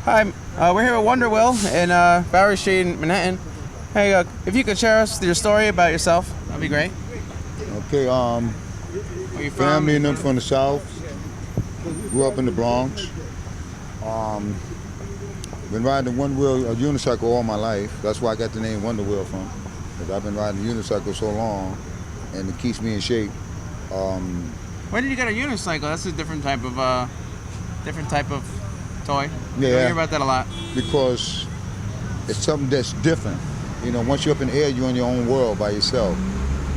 Hi, we're here at Wonder Wheel in Bowery Street in Manhattan. Hey, if you could share us your story about yourself, that'd be great. Okay, Where you from? family and them from the South. Grew up in the Bronx. Been riding a one-wheel, a unicycle all my life. That's where I got the name Wonder Wheel from. Because I've been riding a unicycle so long, and it keeps me in shape. Where did you get a unicycle? That's a different type of toy. Yeah. I hear about that a lot. Because it's something that's different. You know, once you're up in the air, you're in your own world by yourself.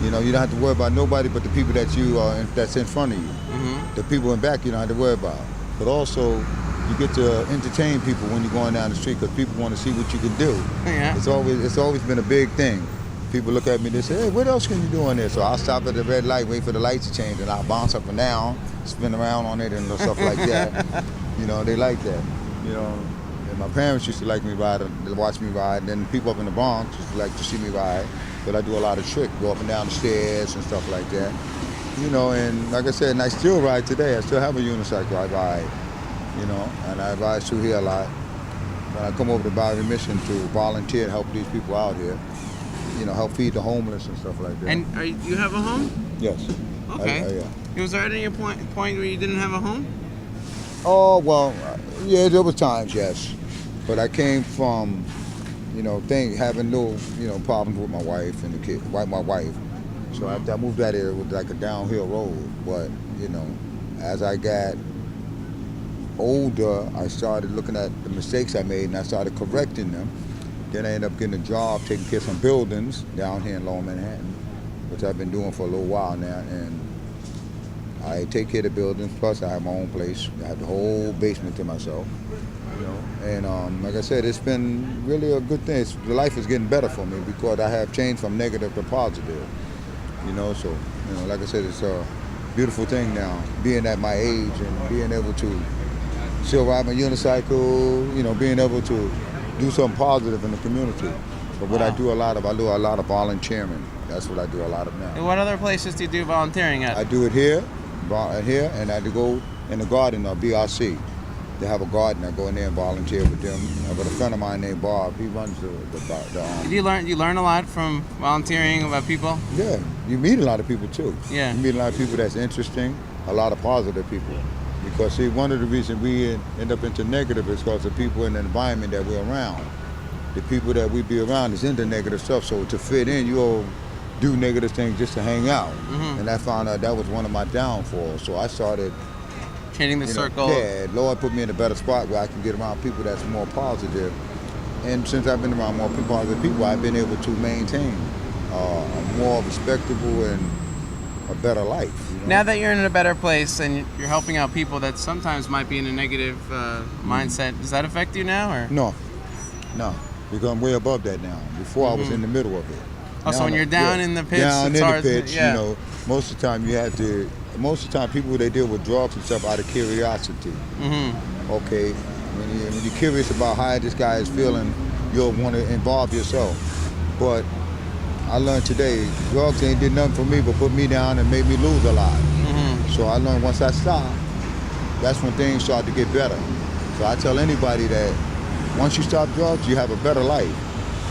You know, you don't have to worry about nobody but the people that that's in front of you. Mm-hmm. The people in back you don't have to worry about. But also, you get to entertain people when you're going down the street because people want to see what you can do. Yeah. It's always been a big thing. People look at me, they say, hey, what else can you do on there? So I'll stop at the red light, wait for the lights to change, and I'll bounce up and down, spin around on it and stuff like that. You know, they like that. You know, and my parents used to like me ride, to watch me ride, and then people up in the Bronx used to like to see me ride. But I do a lot of tricks, go up and down the stairs and stuff like that. You know, and like I said, and I still ride today. I still have a unicycle I ride, you know, and I ride through here a lot. When I come over to Bowery Mission to volunteer and help these people out here, you know, help feed the homeless and stuff like that. And you have a home? Yes. Okay. Yeah. Was there any point where you didn't have a home? Oh, well, yeah, there was times, yes. But I came from, you know, having no, you know, problems with my wife and the kid, my wife. So after I moved out here, it was like a downhill road. But, you know, as I got older, I started looking at the mistakes I made and I started correcting them. Then I ended up getting a job taking care of some buildings down here in Lower Manhattan, which I've been doing for a little while now. And I take care of the buildings, plus I have my own place. I have the whole basement to myself, you know. And like I said, it's been really a good thing. The life is getting better for me because I have changed from negative to positive, you know. So, you know, like I said, it's a beautiful thing now, being at my age and being able to still ride my unicycle, you know, being able to do something positive in the community. But what I do a lot of volunteering. That's what I do a lot of now. And what other places do you do volunteering at? I do it here, and I had to go in the garden or BRC. They have a garden. I go in there and volunteer with them. I've got a friend of mine named Bob. He runs the Do you learn a lot from volunteering about people? Yeah, you meet a lot of people too. Yeah. You meet a lot of people that's interesting, a lot of positive people. Because see, one of the reasons we end up into negative is because the people in the environment that we're around. The people that we be around is into negative stuff. So to fit in, you'll do negative things just to hang out. Mm-hmm. And I found out that was one of my downfalls. So I started changing the circle. Yeah, Lord put me in a better spot where I can get around people that's more positive. And since I've been around more positive people, I've been able to maintain a more respectable and a better life. You know? Now that you're in a better place and you're helping out people that sometimes might be in a negative mindset, does that affect you now, or? No, because I'm way above that now. Before I was in the middle of it. Oh, so when you're down in the pits, down it's in hard, the pits, yeah. you know, most of the time people they deal with drugs and stuff out of curiosity. Mm-hmm. Okay, when you're curious about how this guy is feeling, you'll want to involve yourself. But I learned today, drugs ain't did nothing for me but put me down and made me lose a lot. Mm-hmm. So I learned once I stopped, that's when things start to get better. So I tell anybody that once you stop drugs, you have a better life.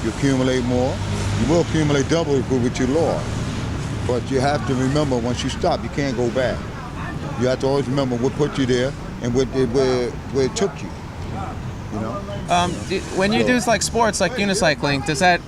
You accumulate more. You will accumulate double with your Lord. But you have to remember, once you stop, you can't go back. You have to always remember what put you there and where it took you. You know. When you do like sports, like unicycling, does that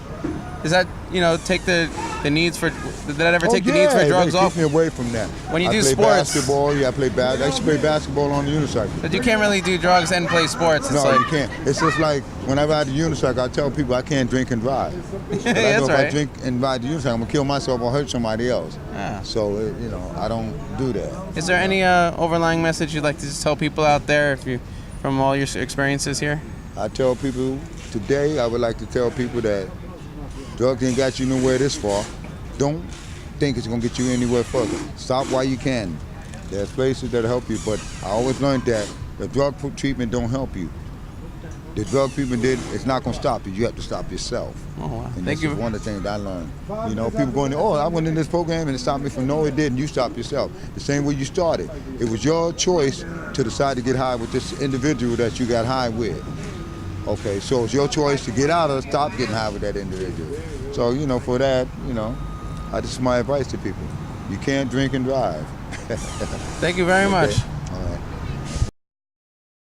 take the needs for? Did that ever take the needs for drugs off? Keep me away from that. When you I do play sports, basketball. Yeah, I used to play basketball on the unicycle. But you can't really do drugs and play sports. It's you can't. It's just like when I ride the unicycle, I tell people I can't drink and drive. Yeah, that's if right. I drink and ride the unicycle, I'm gonna kill myself or hurt somebody else. Ah. So I don't do that. Is there any overlying message you'd like to just tell people out there, from all your experiences here? I tell people today, I would like to tell people that drugs ain't got you nowhere this far. Don't think it's gonna get you anywhere further. Stop while you can. There's places that'll help you, but I always learned that the drug treatment don't help you. The drug treatment it's not gonna stop you. You have to stop yourself. Oh wow! And Thank you. This is one of the things I learned. You know, people going, I went in this program and it stopped me from. No, it didn't. You stopped yourself. The same way you started. It was your choice to decide to get high with this individual that you got high with. Okay, so it's your choice to get out or stop getting high with that individual. So, you know, for that, you know, this is my advice to people. You can't drink and drive. Thank you very much.